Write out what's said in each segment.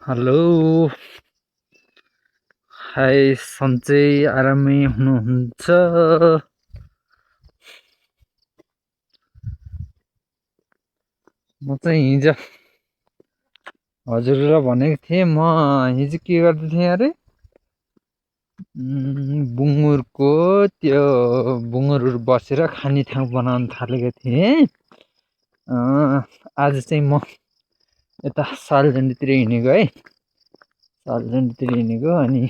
Hello, high सन्चै आरामै हुनुहुन्छ? म चाहिँ हिजो हजुरलाई भनेको थिएँ, म हिजो के गर्दै थिएँ अरे बुङ्गुरको त्यो बुङ्गुरहरू बसेर खाने ठाउँ बनाउन थालेको थिएँ। आज चाहिँ म यता सालजण्डीतिर हिँडेको है, सालजण्डीतिर हिँडेको अनि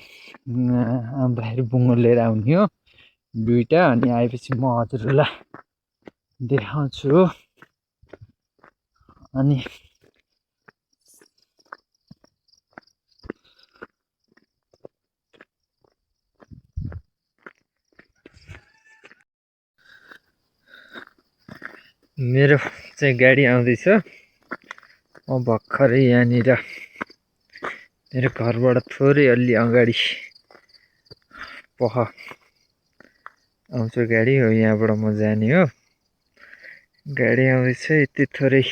आउँदाखेरि बुङ्गुर लिएर आउने हो दुईटा। अनि आएपछि म हजुरलाई देखाउँछु। अनि मेरो चाहिँ गाडी आउँदैछ। म भर्खरै यहाँनिर मेरो घरबाट थोरै अलि अगाडि आउँछ गाडी हो, यहाँबाट म जाने हो। गाडी आउँदैछ, यति थोरै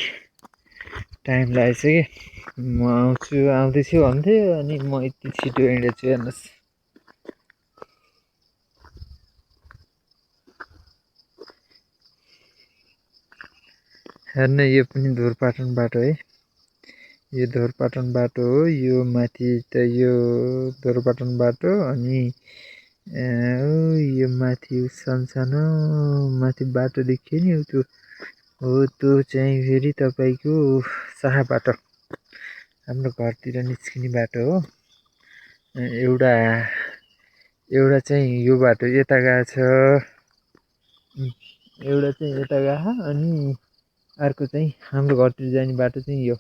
टाइम लागेछ कि म आउँदैछु भन्थ्यो अनि म यति छिटो हिँडेछु हेर्नुहोस्। हेर्नु, यो पनि धुरपाटन बाटो है, यो धुरपाटन बाटो हो। यो माथि त यो धुरपाटन बाटो अनि यो माथि सानो माथि बाटो देखियो नि, त्यो हो, त्यो चाहिँ फेरि तपाईँको साहा बाटो, हाम्रो घरतिर निस्किने बाटो हो। एउटा चाहिँ यो बाटो यता गएको छ, एउटा चाहिँ यता गएको, अनि अर्को चाहिँ हाम्रो घरतिर जाने बाटो चाहिँ यो।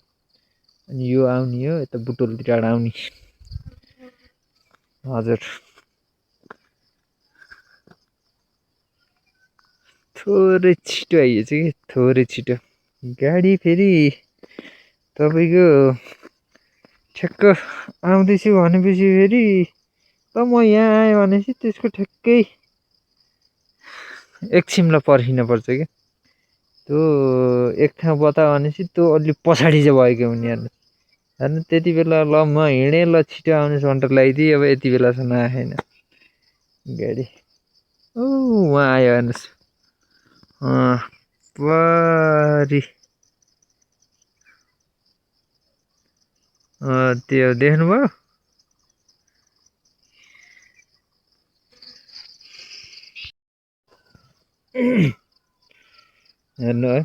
अनि यो आउने हो यता बुटोलतिर आउने। हजुर, थोरै छिटो आइएछ कि, थोरै छिटो गाडी फेरि तपाईँको ठ्याक्क आउँदैछु भनेपछि फेरि त म यहाँ आएँ भनेपछि त्यसको ठ्याक्कै एकछिनलाई पर्खिनुपर्छ कि। त्यो एक ठाउँ बतायो भनेपछि त्यो अलि पछाडि चाहिँ भएको हुने। हेर्नु त्यति बेला ल म हिँडेँ, ल छिटो आउनुहोस् भनेर लगाइदिएँ, अब यति बेलासम्म आएन गाडी। उहाँ आयो हेर्नुहोस्, परी त्यो देख्नुभयो? हेर्नु है,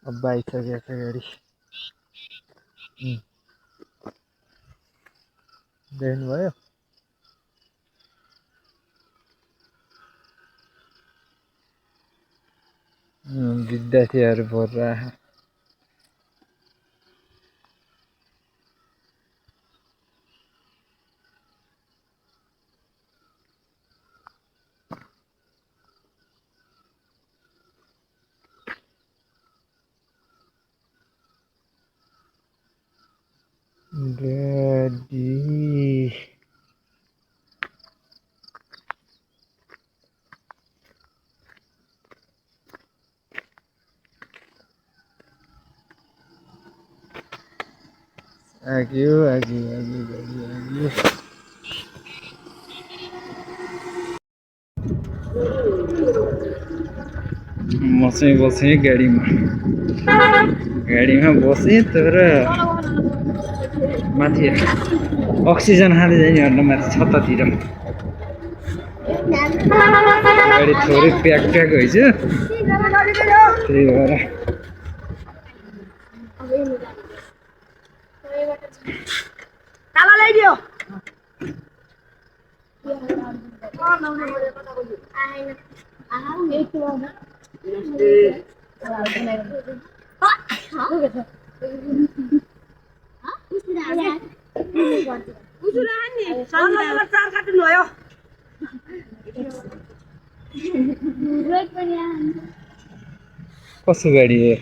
अब आइसकेको छ गाडी, देख्नुभयो? विद्यार्थीहरू भर्रा गाडी आग्यो आग्यो आग्यो गाडी आग्यो। म चाहिँ बसेँ गाडीमा बसेँ, तर माथि अक्सिजन खाँदै जाने भनेर माथि छत्तातिर गाडी थोरै प्याक भएछ, त्यही भएर कसको गाडी हो?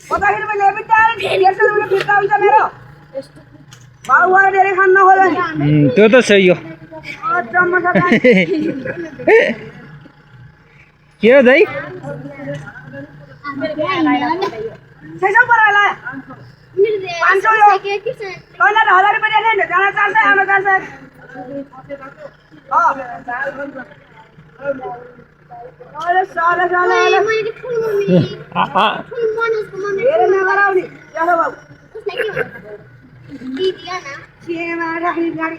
पचास रुपये ले बेटा 150 रुपये फिरता हुन्छ मेरो भाउ भएर धेरै खान नखोज्यो नि त्यो त सही हो जम्मा छ के हो दाइ 600 पराला 500 यो तैँलाई 1000 रुपये दिएको थिएँ नि जान 400 आउन 400 अरे साले साले धेरै नगराउने चलो बाबु केमा राख्ने गाडी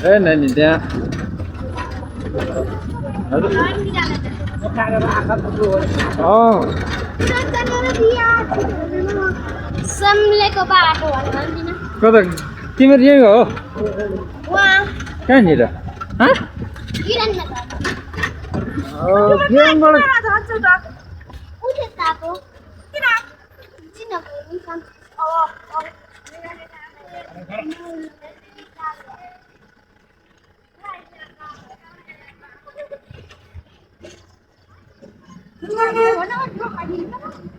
अरे नानी त्यहाँ सम्लेको बाटो भन्दिन कता तिमीहरू यही हो वहाँ कहाँनिर किरणमा गिराङबाट उठे ताको किन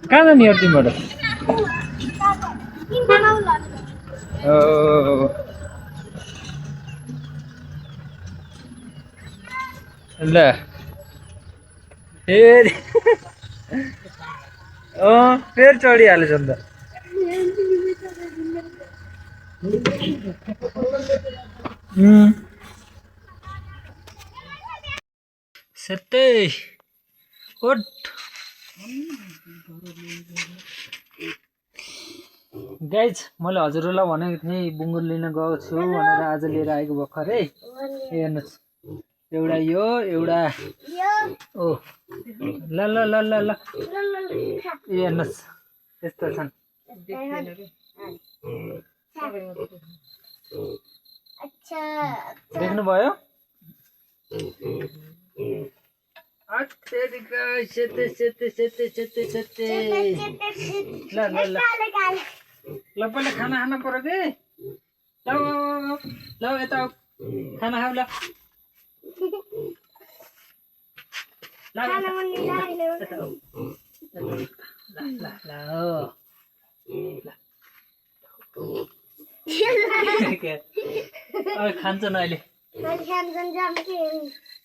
कहाँ जाने यार तिमीबाट ल फेरि फेरि चढिहालेछ नि त सत्तै उठ गाइज मैले हजुरहरूलाई भनेको थिएँ बुङ्गुर लिन गएको छु भनेर आज लिएर आएको भर्खरै हेर्नुहोस् एउटा यो एउटा ओ ल ल ल ल ल हेर्नुहोस् यस्तो छन् देख्नुभयो सेते सेते सेते सेते सेते ल ल ल ल पहिला खाना खानु पर्यो कि ल ल यता खाना खाऊ ल खान्छ न अहिले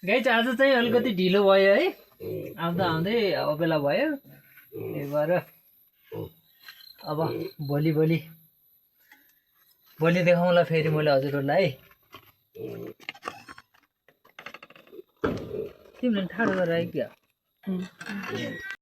गाई चाहिँ आज चाहिँ अलिकति ढिलो भयो है आउँदा आउँदै अब बेला भयो त्यही भएर अब भोलि देखाउँला फेरि मैले हजुरहरूलाई तिमीले ठाडो गरेर आइक्यो